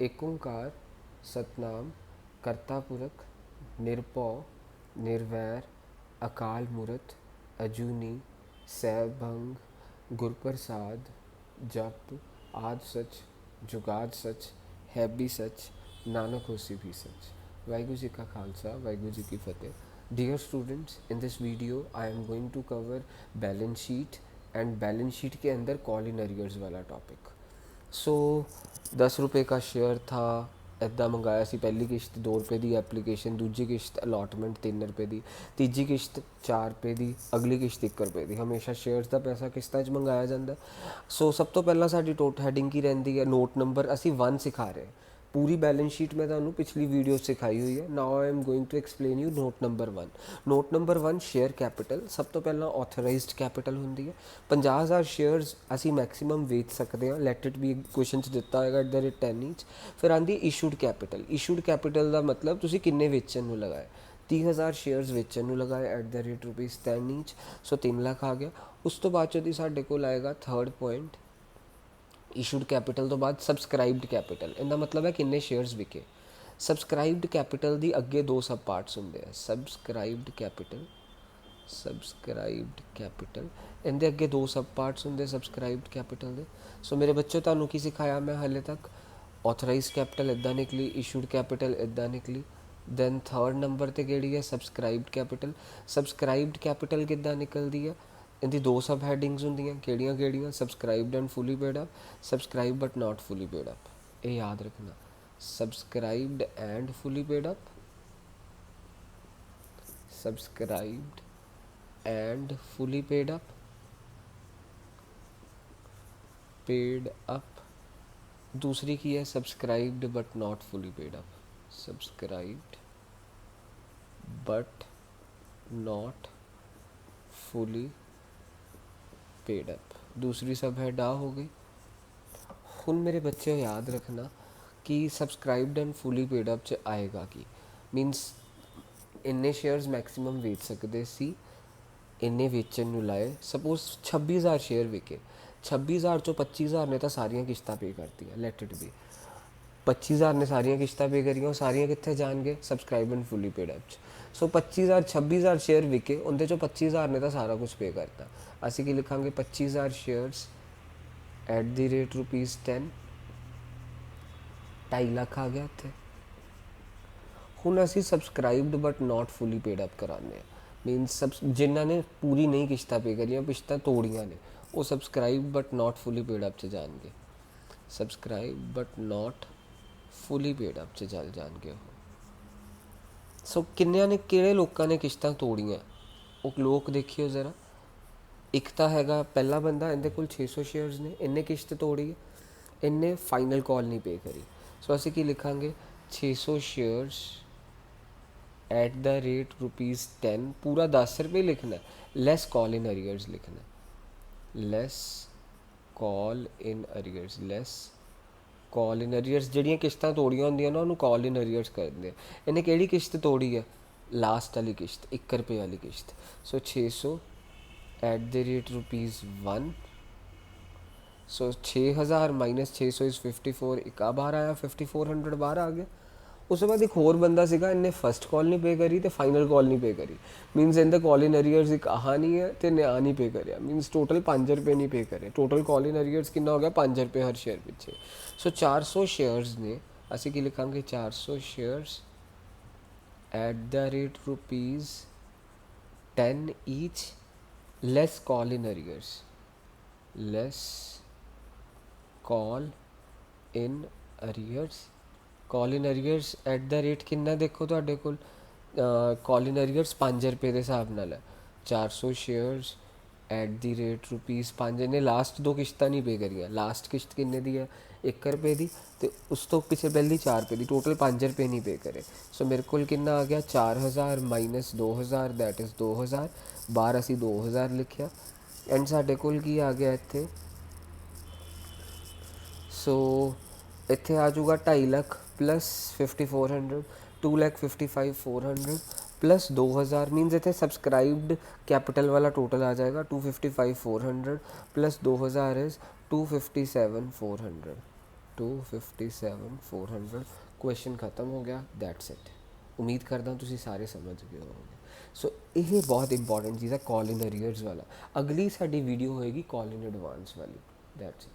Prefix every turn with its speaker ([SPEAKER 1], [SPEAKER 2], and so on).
[SPEAKER 1] एक ओंकार सतनाम करता पुरख निरभौ निर्वैर अकाल मूरत अजूनी सैभंग गुरप्रसाद जप आद सच जुगाद सच है भी सच नानक होसी भी सच। वाहिगुरु जी का खालसा वाहिगुरु जी की फतेह। Dear students, in this video I am going to cover balance sheet and balance sheet के अंदर कॉल इन अरियर्स वाला टॉपिक। सो 10 रुपये का शेयर था, ਇੱਦਾਂ ਮੰਗਾਇਆ ਸੀ। ਪਹਿਲੀ ਕਿਸ਼ਤ 2 ਰੁਪਏ ਦੀ ਐਪਲੀਕੇਸ਼ਨ, ਦੂਜੀ ਕਿਸ਼ਤ ਅਲਾਟਮੈਂਟ 3 ਰੁਪਏ ਦੀ, ਤੀਜੀ ਕਿਸ਼ਤ 4 ਰੁਪਏ ਦੀ, ਅਗਲੀ ਕਿਸ਼ਤ 1 ਰੁਪਏ ਦੀ। ਹਮੇਸ਼ਾ ਸ਼ੇਅਰਸ ਦਾ ਪੈਸਾ ਕਿਸ਼ਤਾਂ 'ਚ ਮੰਗਾਇਆ ਜਾਂਦਾ। ਸੋ ਸਭ ਤੋਂ ਪਹਿਲਾਂ ਸਾਡੀ ਟੋਟ ਹੈਡਿੰਗ ਕੀ ਰਹਿੰਦੀ ਹੈ? ਨੋਟ ਨੰਬਰ ਅਸੀਂ 1 ਸਿਖਾ ਰਹੇ। पूरी बैलेंस शीट मैं ਤੁਹਾਨੂੰ पिछली वीडियो सिखाई हुई है। Now I am going to explain you note number 1। Note number 1 share capital. सब तो पहला ऑथराइज्ड कैपिटल होंगी है। 50,000 शेयर्स असी मैक्सीमम वेच सकते हैं। लैट इट बी क्वेश्चन दिता होगा @10 ईच। फिर आती इशूड कैपिटल। इशूड कैपिटल का मतलब तुसी किन्ने वेचन नूं लगाए। 30,000 शेयर्स वेचन नूं लगाए @10 ईच। सो 3 लाख आ गया। उस तो बाद चो साडे कोल आएगा थर्ड पॉइंट इशूड कैपिटल तो बाद सबसक्राइब्ड कैपिटल। इनका मतलब है किन्ने शेयर्स विके। सबसक्राइब्ड कैपिटल दी अगे 2 सब पार्ट्स होंगे। सबसक्राइब्ड कैपिटल इनके अगे 2 सब पार्ट्स होंगे सबसक्राइब्ड कैपिटल दे। सो मेरे बच्चों तुहानूं की सिखाया मैं हाले तक? ऑथराइज कैपिटल इदा निकली, इशूड कैपिटल इदा निकली। दैन थर्ड नंबर पर किहड़ी है? सबसक्राइब्ड कैपिटल। सबसक्राइब्ड कैपिटल किद्दां निकलती है? इनकी 2 सब हैडिंग्स होंदियां। किहड़ियां किहड़ियां? Subscribed and fully paid up, subscribe but not fully paid up. ये याद रखना। Subscribed and fully paid up, subscribed and fully paid up, paid up. दूसरी की है subscribed but not fully paid up. Subscribed but not fully paid up. दूसरी sub head आ हो गई। हुण मेरे बच्चे याद रखना कि सबसक्राइब्ड एंड फुली पेड अप च आएगा कि मीनस इन्ने शेयर्स मैक्सीमम वेच सकते सी, इन्ने वेचन नूं लाए। सपोज 26,000 शेयर विके। 26,000 चो 25,000 ने तो सारियां किश्तां पे करती है। लैट इट बी 25,000 ने सारियां किश्तां पे करियां। सारियां कित्थे जाणगे? Subscribe and fully paid up च। सो 25,000 26,000 शेयर विके, उनके चो 25,000 ने तो सारा कुछ पे करता। असीं की लिखांगे 25,000 शेयर्स @10, 2.5 लाख आ गया इत्थे। हुण असीं subscribed but not fully paid up कराने। मीनस सब जिन्हों ने पूरी नहीं किश्तां पे करियां, किश्तां तोड़ियां ने, वो subscribe but not fully paid up च जाएंगे। Subscribe but not fully paid up च चल जाएंगे। सो किन्नियां ने किहड़े लोगों ने किश्तां तोड़ियां? वो लोग देखियो ज़रा। एक तो हैगा पहला बंदा, इनके कोल 600 शेयर्स ने, इन्हें किश्त तोड़ी है, इन्हें फाइनल कॉल नहीं पे करी। सो असीं की लिखांगे 600 शेयर्स @10, पूरा 10 रुपये लिखना है। लेस कॉल इन अरियर्स लिखना है। Less call in arrears, less call in arrears. जिहड़ियां किश्तां तोड़ियां होंदियां ना, उन्होंने कॉल इन अरियर्स करते हैं। इन्हें किहड़ी किश्त तोड़ी है? लास्ट वाली किश्त, 1 रुपये वाली किश्त। सो 600 @1। सो 6,000 माइनस 600 इज़ 54। एक बाहर आया, 5400 बाहर आ गया। उसके बाद एक होर बंदा सीगा, इन्हें फर्स्ट कॉल नहीं पे करी तो फाइनल कॉल नहीं पे करी। मीनस इनका कॉल इन अरियर्स एक आहा नहीं है तो इन्हें आ नहीं पे कर। मीनस टोटल 5 रुपये नहीं पे करे। टोटल कॉल इन अरियर्स कितना हो गया? 5 रुपये हर शेयर पिछे। सो 400 शेयर्स ने असी की लिखांगे 400 shares @10 each. Less call in arrears, less call in arrears. Call in arrears किन्ना देखो तुहाडे कोल? कॉल इन अरियर्स 5 रुपये के हिसाब नाल है। 400 शेयर्स @5। इन्हें लास्ट 2 किश्तां नहीं पे करियां। लास्ट किश्त किन्ने दी है? 1 रुपये की। तो उस तो पिछले पहली 4 रुपये की। टोटल 5 रुपये नहीं पे करे। सो मेरे को किन्ना आ गया? 4,000 माइनस 2,000 दैट इज़ 2,000। बाहर असी 2,000 लिखिया। एंड साडे कोल की आ गया इत्थे? सो इत्थे आ जाऊगा 2.5 लाख प्लस 5400, 2,55,400 प्लस 2,000। मीनस इतने सबसक्राइब्ड कैपिटल वाला टोटल आ जाएगा 255,400 प्लस 2,000 इज़ 257,400। 257 400 ਕੁਐਸਚਨ ਖਤਮ ਹੋ ਗਿਆ, ਦੈਟਸ ਇਟ। ਉਮੀਦ ਕਰਦਾ ਤੁਸੀਂ ਸਾਰੇ ਸਮਝ ਗਏ ਹੋਵੋਗੇ। ਸੋ ਇਹ ਬਹੁਤ ਇੰਪੋਰਟੈਂਟ ਚੀਜ਼ ਹੈ ਕਾਲ ਇਨ ਅਰੀਅਰਸ ਵਾਲਾ। ਅਗਲੀ ਸਾਡੀ ਵੀਡੀਓ ਹੋਏਗੀ ਕਾਲ ਇਨ ਐਡਵਾਂਸ ਵਾਲੀ, ਦੈਟਸ ਇਟ।